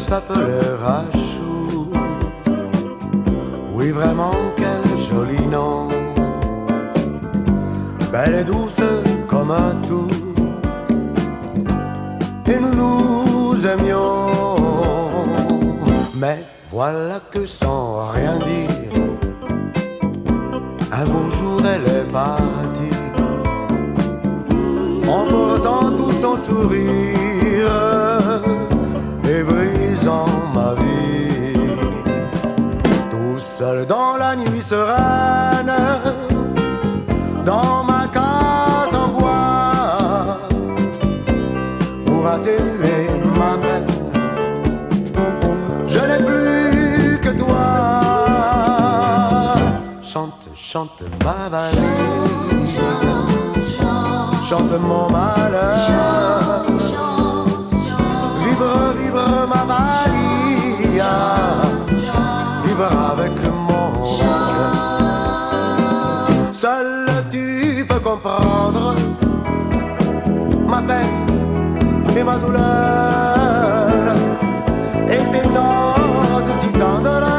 s'appelait Rachou. Oui, vraiment, quel joli nom. Belle et douce comme un tout. Et nous nous aimions. Mais voilà que sans rien dire, un beau jour elle est partie, emportant tout son sourire et brisant ma vie. Tout seul dans la nuit sereine, dans ma case en bois, pour atténuer ma peine, je n'ai plus que toi. Chante, chante ma valise, chante mon malheur, vibre, vibre ma valise, vibre avec mon cœur. Seul tu peux comprendre ma peine et ma douleur, et tes notes si tendres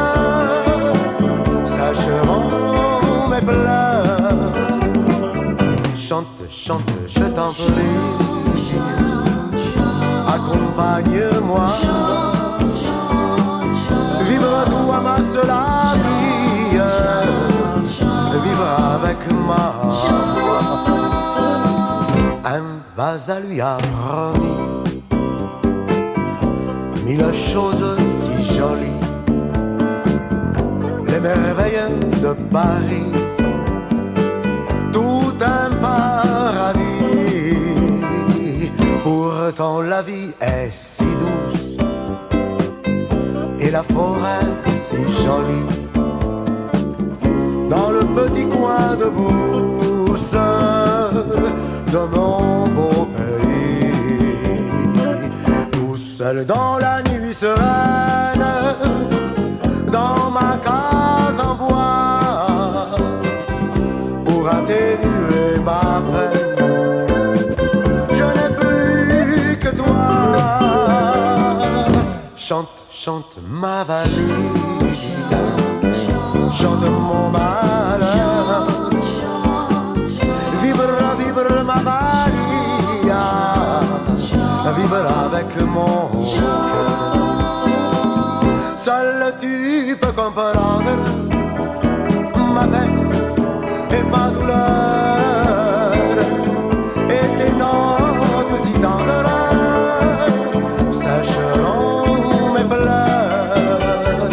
sacheront mes pleurs. Chante, chante, je t'en prie, accompagne-moi, vibre-toi ma seule amie, vivre avec ma voix. Un vase lui a promis mille choses si jolies, les merveilles de Paris, tout un paradis. Pourtant la vie est si douce et la forêt si jolie. Dans le petit coin de Brousse de mon beau pays, tout seul dans la nuit sereine, dans ma case en bois, pour atténuer ma peine, je n'ai plus que toi. Chante, chante ma valise, chante mon malheur, vibre, vibre ma valise, vibre avec mon cœur. Seul tu peux comprendre ma peine et ma douleur, et tes notes si tendres sacheront mes pleurs.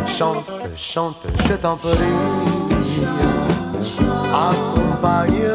Chante, chante, je t'en prie, accompagne